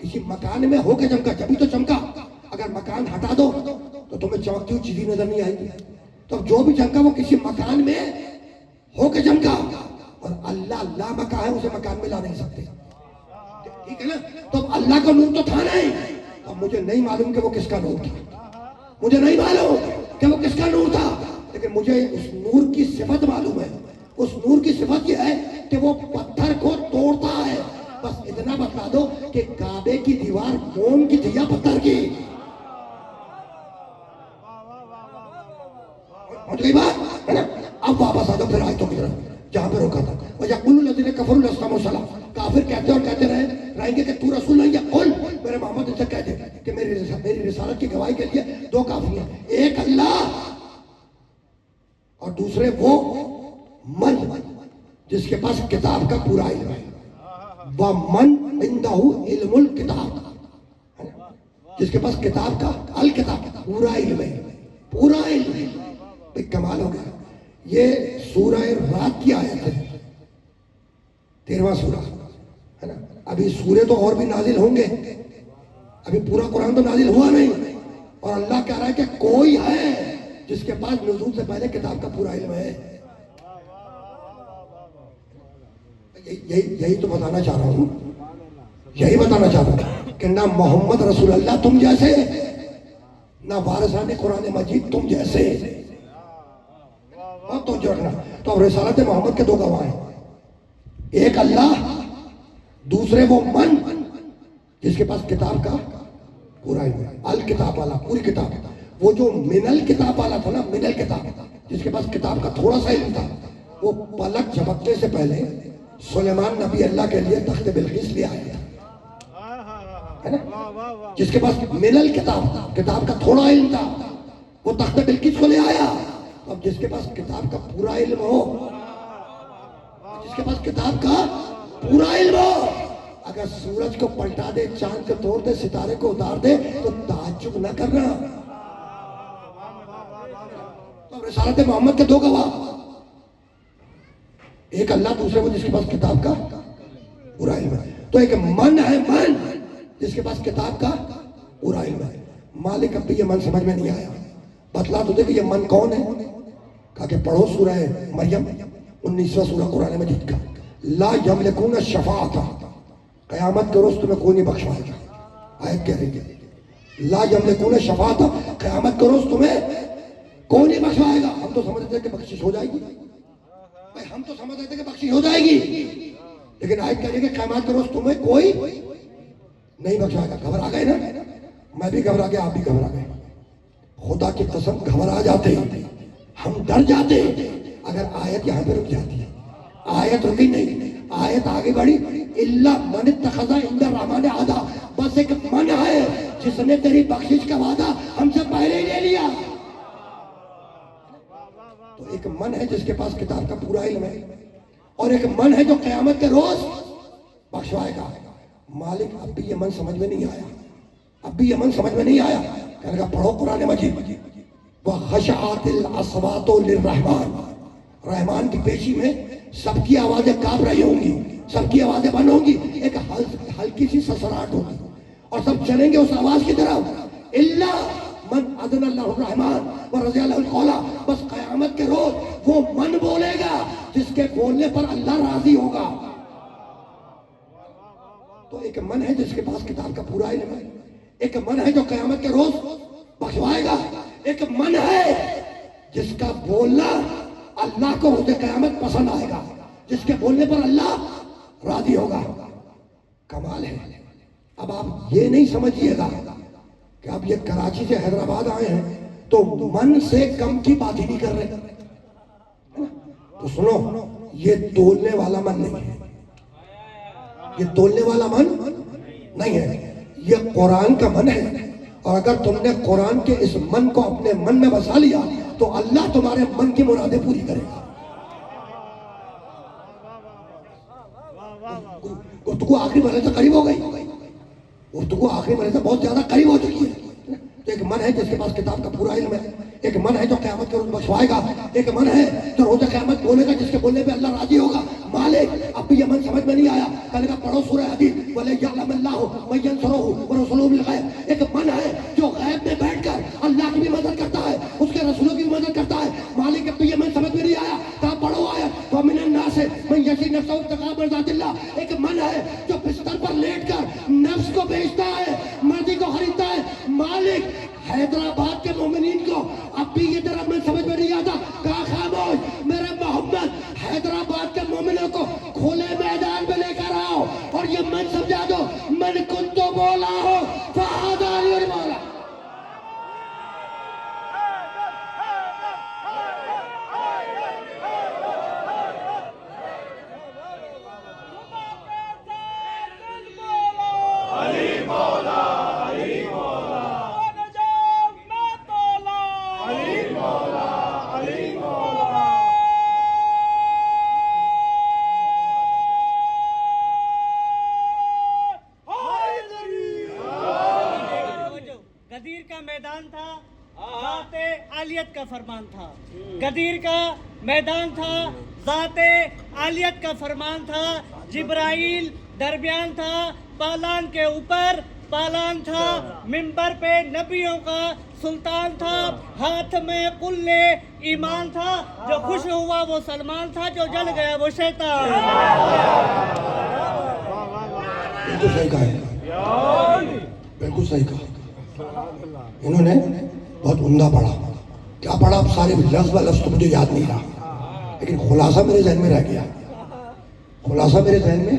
کسی مکان میں ہو کے چمکا, جبھی تو چمکا. اگر مکان ہٹا دو تو تمہیں چمکتی ہوئی چیزیں نظر نہیں آئے گی. تو جو بھی چمکا وہ کسی مکان میں ہو کے چمکا, اور اللہ لا مکان ہے, اسے مکان میں لا نہیں سکتے. ٹھیک ہے نا. تو اللہ کا نور تو تھا نہیں. اب مجھے نہیں معلوم کہ وہ کس کا نور تھا, مجھے نہیں معلوم کہ وہ کس کا نور تھا, لیکن مجھے اس نور کی صفت معلوم ہے. اس نور کی صفت یہ ہے کہ وہ پتھر کو توڑتا ہے. بس اتنا بتا دو کہ کعبے کی دیوار موم کی تھی یا پتھر کی. مجھے بات ہے نا. اب واپس آ جاؤ پھر آیتوں کی طرف جہاں پہ روکا تھا. وَيَقُولُ الَّذِينَ كَفَرُوا لَسْتَ مُرْسَلًا, کافر کہتے اور کہتے رہیں گے کہ تو رسول نہیں ہے. قل, میرے محمد ان سے کہہ دے کہ میری رسالت کی گواہی کے لیے دو کافی ہیں, ایک اللہ اور دوسرے وہ من جس کے پاس کتاب کا پورا علم ہے. وَمَنْ عِنْدَهُ عِلْمُ الْكِتاب, جس کے پاس کتاب کا الکتاب پورا علم ہے, پورا علم ہے. ایک کمال ہو گیا. یہ سورہ رات کی آیت ہے, 13واں سورہ ہے نا. ابھی سورے تو اور بھی نازل ہوں گے, ابھی پورا قرآن تو نازل ہوا نہیں. اور اللہ کہہ رہا ہے کہ کوئی ہے جس کے پاس نزول سے پہلے کتاب کا پورا علم ہے. یہی تو بتانا چاہ رہا ہوں, یہی بتانا چاہ رہا ہوں کہ نہ محمد رسول اللہ تم جیسے, نہ وارثان قرآن مجید تم جیسے. تو جڑنا. تو اب رسالت محمد کے دو گواہ ہیں, ایک اللہ, دوسرے وہ من جس کے پاس کتاب کا پورا علم ہے. الکتاب والا پوری کتاب. وہ جو من الکتاب والا تھا نا, من الکتاب, جس کے پاس کتاب کا تھوڑا سا علم تھا, وہ پلک جھپکنے سے پہلے سلیمان نبی اللہ کے لیے تخت بلقیس لے آیا ہے نا. جس کے پاس من الکتاب, کتاب کا تھوڑا علم تھا, وہ تخت بلقیس کو لے آیا. اب جس کے پاس کتاب کا پورا علم ہو, جس کے پاس کتاب کا پورا علم ہو, اگر سورج کو پلٹا دے, چاند کو توڑ دے, ستارے کو اتار دے, تو تعجب نہ کرنا. تو رسالت محمد کے دو گواہ, ایک اللہ, دوسرے وہ جس کے پاس کتاب کا پورا علم ہے. تو ایک من ہے, من جس کے پاس کتاب کا پورا علم ہے. مالک اب بھی یہ من سمجھ میں نہیں آیا. بتلا تو دے کہ یہ من کون ہے. کہا کہ پڑھو سورہ مریم 19واں سورہ قرآن مجید کا. لا یملکون الشفاعۃ, قیامت کے روز تمہیں کوئی نہیں بخشوائے گا. آیت کہہ رہی ہے لا یملکون الشفاعۃ, قیامت کے روز تمہیں کوئی نہیں بخشوائے گا. ہم تو سمجھتے تھے کہ بخشش ہو جائے گی, ہم تو سمجھتے تھے کہ بخشش ہو جائے گی, لیکن آیت کہہ رہی ہے کہ قیامت کے روز تمہیں کوئی نہیں بخشوائے گا. گھبرا گئے نا, میں بھی گھبرا گیا, آپ بھی گھبرا گئے. خدا کی قسم گھبرا جاتے, ہم ڈر جاتے اگر آیت یہاں پہ رک جاتی ہے. آیت رکی نہیں, آیت آگے بڑھی. الا من اتخذ عند الرحمن عہدا, بس ایک من ہے جس نے تیری بخشش کا وعدہ ہم سے پہلے ہی لے لیا. تو ایک من ہے جس کے پاس کتاب کا پورا علم ہے, اور ایک من ہے جو قیامت کے روز بخشوائے گا. مالک اب بھی یہ من سمجھ میں نہیں آیا, اب بھی یہ من سمجھ میں نہیں آیا. کہنے کا پڑھو قرآن مجید. وَخَشَعَتِ الْأَصْوَاتُ لِلرَّحْمَانِ, رحمان کی پیشی میں سب کی آوازیں کانپ رہی ہوں گی, سب کی آوازیں بند ہوں گی, ایک ہلکی سی سسراہٹ ہوگی, اور سب چلیں گے اس آواز کی طرف. الا من اذن اللہ الرحمن ورضی اللہ القولا, بس قیامت کے روز وہ من بولے گا جس کے بولنے پر اللہ راضی ہوگا. تو ایک من ہے جس کے پاس کتاب کا پورا علم ہے, ایک من ہے جو قیامت کے روز بخشوائے گا, ایک من ہے جس کا بولنا اللہ کو روز قیامت پسند آئے گا, جس کے بولنے پر اللہ راضی ہوگا. کمال ہے. اب آپ یہ نہیں سمجھیے گا کہ آپ یہ کراچی سے حیدرآباد آئے ہیں تو من سے کم کی بات ہی نہیں کر رہے. تو سنو, یہ تولنے والا من نہیں ہے, یہ تولنے والا من نہیں ہے, یہ قرآن کا من ہے. اور اگر تم نے قرآن کے اس من کو اپنے من میں بسا لیا تو اللہ تمہارے من کی مرادیں پوری کرے گا. گفتگو آخری مرحلے سے قریب ہو گئی, گفتگو آخری مرحلے سے بہت زیادہ قریب ہو چکی ہے. من ہے جس کے پاس کتاب کا پورا علم ہے، ایک من ہے جو قیامت کے روز بخشوائے گا، ایک من ہے جو روز قیامت بولے گا جس کے بولنے پہ اللہ راضی ہوگا۔ مالک اب بھی یہ من سمجھ میں نہیں آیا، کہنے کا پڑھو سورہ حدید وَلَيَعْلَمَ اللَّهُ مَن يَنصُرُهُ وَرُسُلُهُ بِالْغَیْبِ۔ ایک من ہے جو غیب میں بیٹھ کر اللہ کی بھی مدد کرتا ہے، اس کے رسولوں کی بھی مدد کرتا ہے۔ مالک اب تو یہ من سمجھ میں نہیں آیا، کہا پڑھو آیت وَمِنَ النَّاسِ مَن يَشْرِي نَفْسَهُ ابْتِغَاءَ مَرْضَاتِ اللَّهِ۔ ایک من ہے جو بستر پر لیٹ کر نفس کو بیچتا ہے، مرضی کو خریدتا ہے۔ مالک حیدرآباد کے مومنین کو اب بھی یہ طرح من سمجھ میں نہیں آتا، کہا خاموش میرے محمد حیدرآباد کے مومنوں کو کھلے میدان میں لے کر آؤ اور یہ من سمجھا دو، من کنت مولا ہو فہذا علی المولا۔ غدیر کا میدان تھا، ذات عالیت کا فرمان تھا۔ غدیر کا میدان تھا، ذات عالیت کا فرمان تھا۔ جبرائیل درمیان تھا، پالان کے اوپر پالان تھا، منبر پہ نبیوں کا سلطان تھا، ہاتھ میں قل ایمان تھا۔ جو خوش ہوا وہ سلمان تھا، جو جل گیا وہ شیطان۔ بالکل صحیح کہا ہے، بالکل صحیح کہا۔ انہوں نے بہت عمدہ پڑھا، کیا پڑھا اب سارے لفظ و لفظ تو مجھے یاد نہیں رہا، لیکن خلاصہ میرے ذہن میں رہ گیا، خلاصہ میرے ذہن میں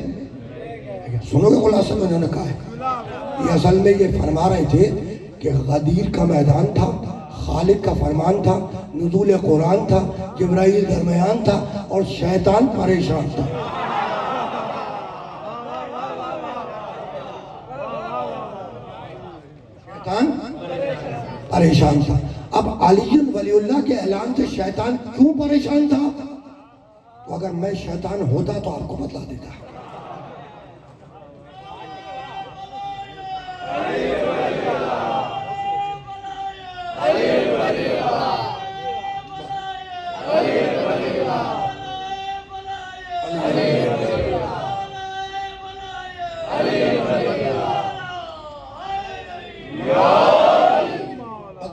سنو گے خلاصہ میں انہوں نے کہا ہے۔ یہ اصل میں یہ فرما رہے تھے کہ غدیر کا میدان تھا، خالق کا فرمان تھا، نزول قرآن تھا، جبرائیل درمیان تھا اور شیطان پریشان تھا۔ شیطان پریشان تھا۔ اب علی ولی اللہ کے اعلان سے شیطان کیوں پریشان تھا؟ تو اگر میں شیطان ہوتا تو آپ کو بتلا دیتا۔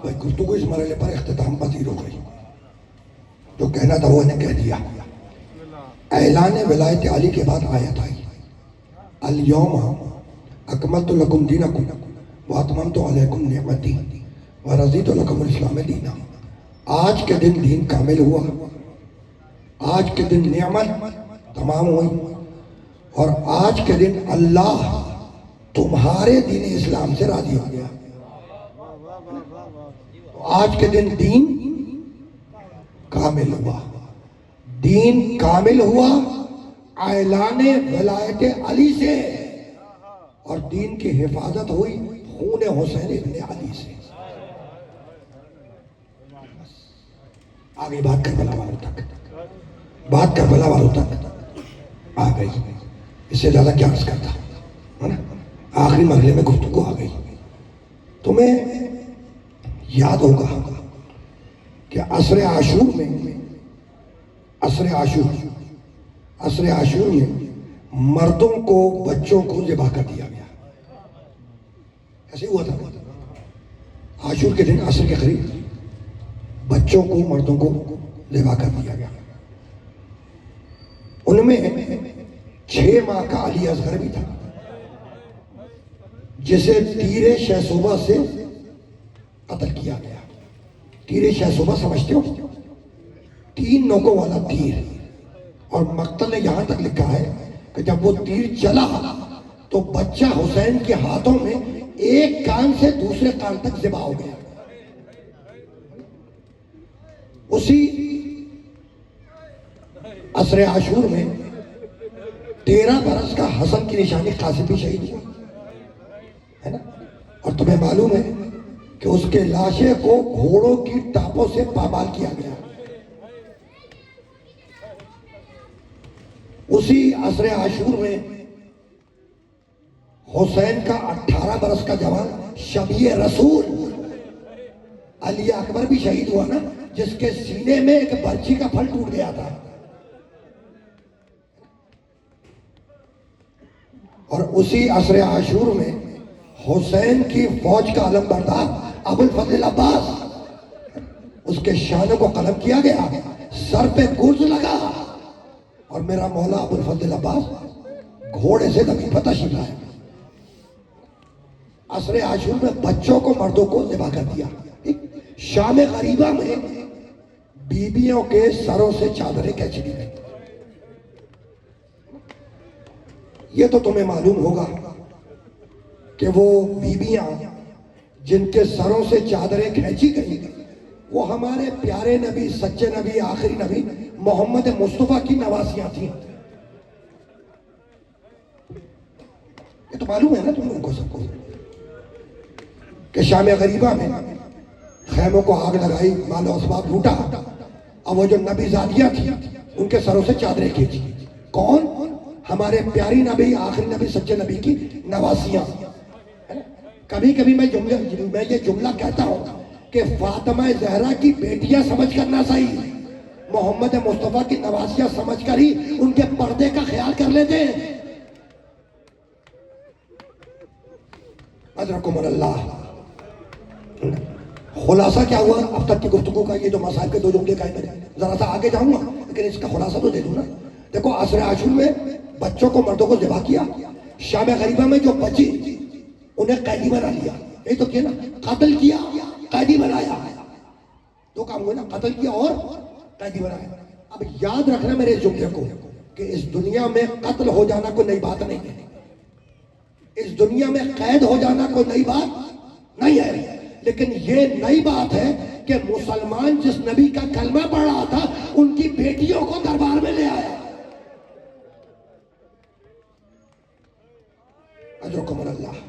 بھائی گفتگو اس مرحلے پر اختتام پذیر ہو گئی، جو کہنا تھا وہ انہیں کہہ دیا۔ اعلان ولایت علی کے بعد آیت آئی الیوم اکملت لکم دینکم واتممت علیکم نعمتی ورضیت لکم الاسلام دینا۔ آج کے دن دین کامل ہوا، آج کے دن نعمت تمام ہوئی، اور آج کے دن اللہ تمہارے دین اسلام سے راضی ہو گیا۔ آج کے دن دین کامل ہوا، دین کامل ہوا اعلان ولایت علی سے، اور دین کی حفاظت ہوئی خون حسین ابن علی سے۔ آگئی بات کربلا والوں تک، بات کربلا والوں تک آ گئی۔ اس سے زیادہ کیا عرض کرتا ہے نا، آخری مرحلے میں گفتگو آ گئی۔ تمہیں یاد ہوگا کہ عصر عاشور میں مردوں کو بچوں کو ذبح کر دیا گیا، ایسے ہوا تھا۔ عاشور کے دن عصر کے قریب بچوں کو مردوں کو ذبح کر دیا گیا۔ ان میں 6 ماہ کا علی اصغر بھی تھا، جسے تیر شہصوبہ سے قتل کیا گیا۔ تیر شہصوبہ سمجھتے ہو؟ 3 نوکوں والا تیر، اور مقتل نے یہاں تک لکھا ہے کہ جب وہ تیر چلا تو بچہ حسین کے ہاتھوں میں ایک کان سے دوسرے کان تک ذبح ہو گیا۔ اسی عصر عاشور میں 13 برس کا حسن کی نشانی قاسم بھی شہید ہوا ہے نا، اور تمہیں معلوم ہے کہ اس کے لاشے کو گھوڑوں کی ٹاپوں سے پامال کیا گیا۔ اسی عصر عاشور میں حسین کا 18 برس کا جوان شبیہ رسول علی اکبر بھی شہید ہوا نا، جس کے سینے میں ایک برچھی کا پھل ٹوٹ گیا تھا. اور اسی عصر عاشور میں حسین کی فوج کا علم بردار ابو الفضل عباس، اس کے شانوں کو قلم کیا گیا، سر پہ گرز لگا، اور میرا مولا ابو الفضل عباس گھوڑے سے زمین پر تشریف لائے. عصر عاشور میں بچوں کو مردوں کو ذبح کر دیا. شام غریبہ میں بیویوں کے سروں سے چادریں کھینچ لی گئی. یہ تو تمہیں معلوم ہوگا کہ وہ بیویاں جن کے سروں سے چادریں کھینچی گئی وہ ہمارے پیارے نبی، سچے نبی، آخری نبی محمد مصطفیٰ کی نواسیاں تھیں. یہ تو معلوم ہے نا تم لوگوں کو، سب کو، کہ شام غریبہ میں خیموں کو آگ لگائی، مال و اسباب لوٹا، اور وہ جو نبی زادیاں تھیں ان کے سروں سے چادریں کھینچی. کون؟ ہمارے پیاری نبی، آخری نبی، سچے نبی کی نواسیاں. کبھی کبھی میں یہ جملہ کہتا ہوں کہ فاطمہ زہرا کی بیٹیاں سمجھ کر نہ صحیح، محمد مصطفیٰ کی نواسیاں سمجھ کر ہی ان کے پردے کا خیال کر لیتے ہیں. ادرکم اللہ. خلاصہ کیا ہوا اب تک کی گفتگو کا؟ یہ جو مسائل کے دو جملے کا ہے، میں ذرا سا آگے جاؤں گا لیکن اس کا خلاصہ تو دے دوں نا. دیکھو، عصر عاشور میں بچوں کو، مردوں کو ذبح کیا. شام غریبہ میں جو بچی انہیں قیدی بنا لیا. یہی تو کیا نا، قتل کیا، قیدی بنایا. دو کام ہوئے نا، قتل کیا اور قیدی بنایا. اب یاد رکھنا میرے اس جملے کو کہ اس دنیا میں قتل ہو جانا کوئی نئی بات نہیں ہے، اس دنیا میں قید ہو جانا کوئی نئی بات نہیں ہے، لیکن یہ نئی بات ہے کہ مسلمان جس نبی کا کلمہ پڑھ رہا تھا ان کی بیٹیوں کو دربار میں لے آیا. اجرکم اللہ،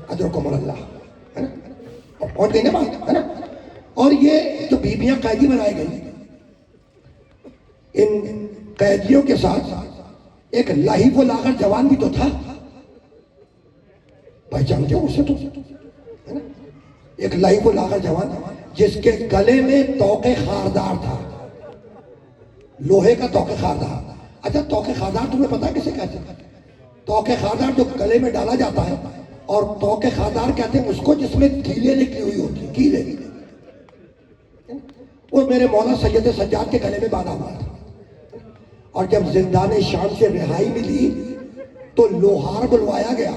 اجرکم اللہ، ہے نا؟ پہنچ گئی نا بات، ہے نا؟ اور یہ جو بیویاں قیدی بنائی گئی، ان قیدیوں کے ساتھ ایک لہیب و لاغر جوان بھی تو تھا. پہچانتے ہو اسے تو، ہے نا؟ ایک لہیب و لاغر جوان جس کے گلے میں توق خاردار تھا، لوہے کا توق خاردار. اچھا، توق خاردار تمہیں پتا کسے کہتے ہیں؟ توق خاردار جو گلے میں ڈالا جاتا ہے، اور توق خاردار کہتے ہیں اس کو جس میں کیلیں نکلی ہوئی ہوتی ہیں، کیلیں. وہ میرے مولا سید سجاد کے گلے میں باندھا ہوا تھا. اور جب زندان شام سے رہائی ملی تو لوہار بلوایا گیا،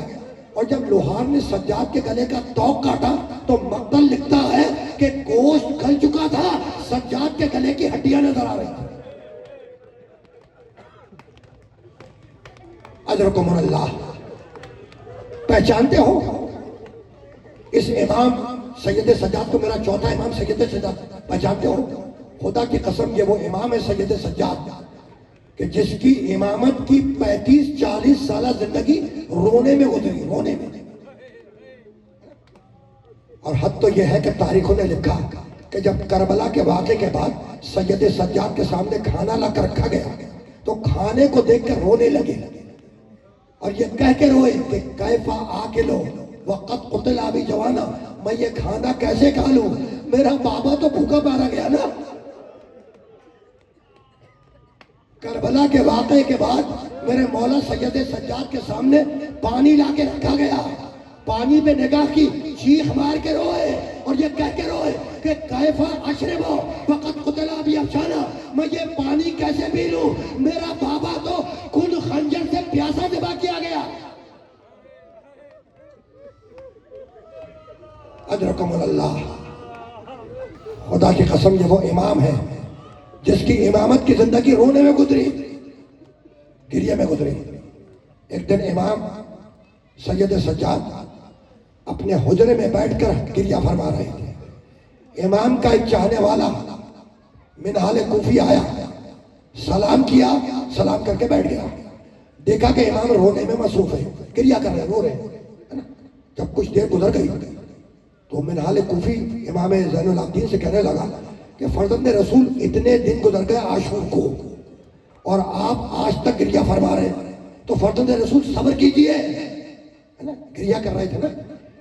اور جب لوہار نے سجاد کے گلے کا توق کاٹا تو مقتل لکھتا ہے کہ گوشت گل چکا تھا، سجاد کے گلے کی ہڈیاں نظر آ رہی تھی. اجرکم اللہ. پہچانتے ہو اس امام سید سجاد کو؟ میرا چوتھا امام سید سجاد پہچانتے ہو؟ خدا کی قسم یہ وہ امام ہے سید سجاد کہ جس کی امامت کی 35-40 سالہ زندگی رونے میں گزری، رونے میں. اور حد تو یہ ہے کہ تاریخوں نے لکھا کہ جب کربلا کے واقعے کے بعد سید سجاد کے سامنے کھانا لا کر رکھا گیا تو کھانے کو دیکھ کر رونے لگے، اور یہ کہہ کے روئے کہ کیفا آکلو وقت قتل ابی جوانا، میں یہ کھانا کیسے کھا لوں، میرا بابا تو بھوکا مارا گیا نا. کربلا کے واقعے کے بعد میرے مولا سید سجاد کے سامنے پانی لا کے رکھا گیا، پانی پہ نگاہ کی، چیخ مار کے روئے اور یہ کہہ کے روئے کہ کیفا اشربو وقت قتل ابی افشانا، میں یہ پانی کیسے پی لوں، میرا بابا تو خود خنجر سے پیاسا ذبح کیا گیا. ادرکم اللہ. خدا کی قسم یہ وہ امام ہے جس کی امامت کی زندگی رونے میں گزری، گریے میں گزری. ایک دن امام سید سجاد اپنے حجرے میں بیٹھ کر گریہ فرما رہے تھے. امام کا ایک چاہنے والا منہال کوفی آیا، سلام کیا، سلام کر کے بیٹھ گیا. دیکھا کہ امام رونے میں مصروف ہے، گریہ کر رہے، رو رہے. جب کچھ دیر گزر گئی تو منہال کوفی امام زین العابدین سے کہنے لگا کہ فرزند رسول اتنے دن گزر گئے عاشور کو اور آپ آج تک گریہ فرما رہے ہیں، تو فرزند رسول صبر کیجئے. گریہ کر رہے تھے نا.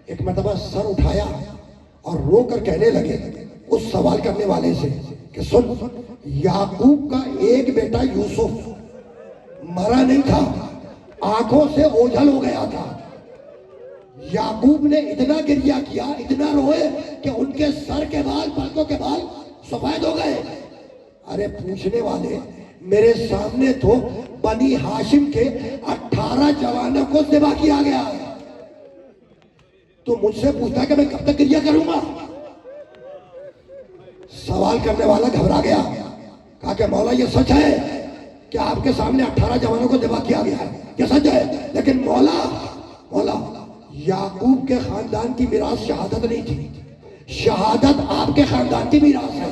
ایک مرتبہ سر اٹھایا اور رو کر کہنے لگے اس سوال کرنے والے سے کہ سن، یعقوب کا ایک بیٹا یوسف مرا نہیں تھا، آنکھوں سے اوجھل ہو گیا تھا۔ یعقوب نے اتنا گریہ کیا، اتنا روئے کہ ان کے سر کے بال، پلکوں کے بال سفید ہو گئے۔ ارے پوچھنے والے، میرے سامنے تو بنی ہاشم کے 18 جوانوں کو ذبح کیا گیا ہے، تو مجھ سے پوچھتا کہ میں کب تک گریہ کروں گا؟ سوال کرنے والا گھبرا گیا، کہا کہ مولا یہ سچ ہے کہ آپ کے سامنے 18 جوانوں کو ذبح کیا گیا ہے، یہ سچ ہے، لیکن مولا یعقوب کے خاندان کی میراث شہادت نہیں تھی، شہادت آپ کے خاندان کی میراث ہے۔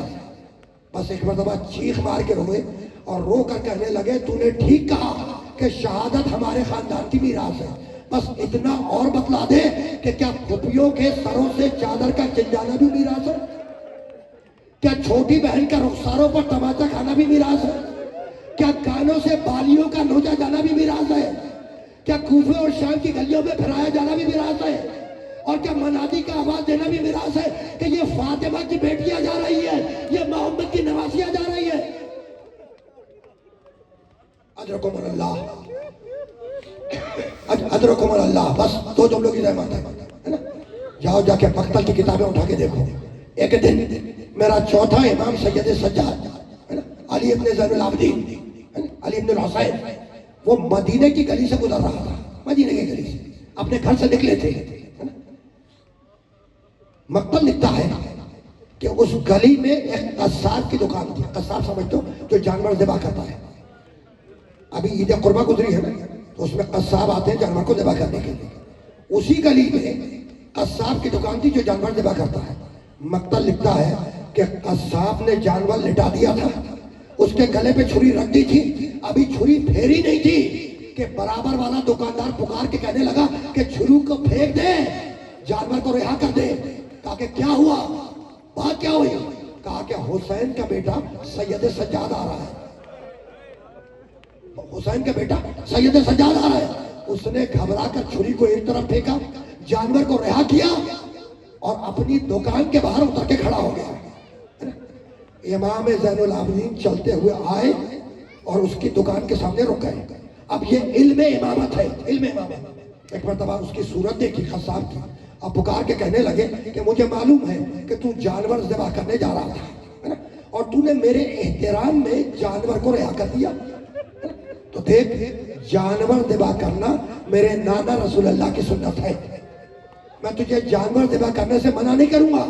بس ایک مرتبہ چیخ مار کے روئے اور رو کر کہنے لگے تو نے ٹھیک کہا کہ شہادت ہمارے خاندان کی میراث ہے، بس اتنا اور بتلا دے کہ کیا پھوپھیوں کے سروں سے چادر کا چل جانا بھی میراث ہے؟ کیا چھوٹی بہن کا رخساروں پر تماچا کھانا بھی میراث ہے؟ کیا کانوں سے بالیوں کا نوچا جانا بھی میراث ہے؟ کیا کوفے اور شام کی گلیوں میں پھرایا جانا بھی میراث ہے؟ اور کیا منادی کا آواز دینا بھی میراث ہے کہ یہ فاطمہ کی بیٹیاں جا رہی ہے، یہ محمد کی نواسیاں جا رہی ہے؟ ادرکم اللہ، ادرکم اللہ۔ بس دو جملوں کی رحمت ہے نا؟ جاؤ جا کے مقتل کی کتابیں اٹھا کے دیکھو۔ ایک دن میرا چوتھا امام سید سجاد علی ابن زین العابدین، علی ابن الحسین، وہ مدینے کی گلی سے گزر رہا تھا، مدینے کی گلی سے اپنے گھر سے نکلے تھے۔ مقتل لکھتا ہے کہ اس گلی میں ایک قصاب کی دکان تھی، قصاب سمجھتے ہو جو جانور ذبح کرتا ہے۔ ابھی عید قربہ گزری ہے نا، تو اس میں قصاب آتے ہیں جانور کو ذبح کرنے کے لیے۔ اسی گلی میں قصاب کی دکان تھی جو جانور ذبح کرتا ہے۔ مقتل لکھتا ہے کہ قصاب نے جانور لٹا دیا تھا، اس کے گلے پہ چھری رکھ دی تھی، ابھی چھری پھیری نہیں تھی کہ برابر والا دکاندار پکار کے کہنے لگا کہ چھری کو پھینک دے، جانور کو رہا کر دے۔ کہا کہ کیا ہوا، بات کیا ہوئی؟ کہا کہ حسین کا بیٹا سید سجاد آ رہا ہے، حسین کا بیٹا سید سجاد آ رہا ہے۔ اس نے گھبرا کر چھری کو ایک طرف پھینکا، جانور کو رہا کیا اور اپنی دکان کے باہر اتر کے کھڑا ہو گیا۔ امام زین العابدین چلتے ہوئے آئے اور اس کی دکان کے سامنے رک گئے۔ اب یہ علم امامت ہے، علم امامت۔ ایک مرتبہ اس کی صورت دیکھی قصاب کی، اب پکار کے کہنے لگے کہ مجھے معلوم ہے کہ تو جانور ذبح کرنے جا رہا تھا اور تو نے میرے احترام میں جانور کو رہا کر دیا، تو دیکھ جانور ذبح کرنا میرے نانا رسول اللہ کی سنت ہے، میں تجھے جانور ذبح کرنے سے منع نہیں کروں گا،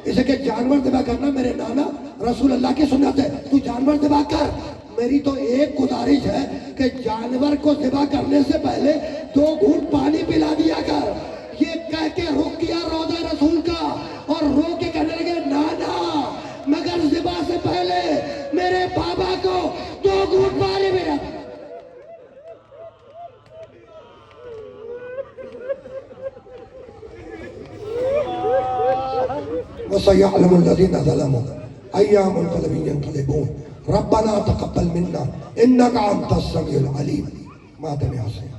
اسے کہ جانور ذبح کرنا میرے نانا رسول اللہ کی سنت ہے، تو جانور ذبح کر۔ میری تو ایک گزارش ہے کہ جانور کو ذبح کرنے سے پہلے 2 گھونٹ پانی پلا دیا کر۔ یہ کہہ کے رک کیا روضہ رسول کا اور رو کے کہنے لگے نانا مگر ذبح سے پہلے میرے بابا کو 2 گھونٹ پانی پلا۔ وَسَيَعْلَمُ الَّذِينَ ظَلَمُوا أَيَّ مُنقَلَبٍ يَنقَلِبُونَ رَبَّنَا تَقَبَّلْ مِنَّا إِنَّكَ أَنْتَ السَّمِيعُ الْعَلِيمُ۔ ماتم حسین۔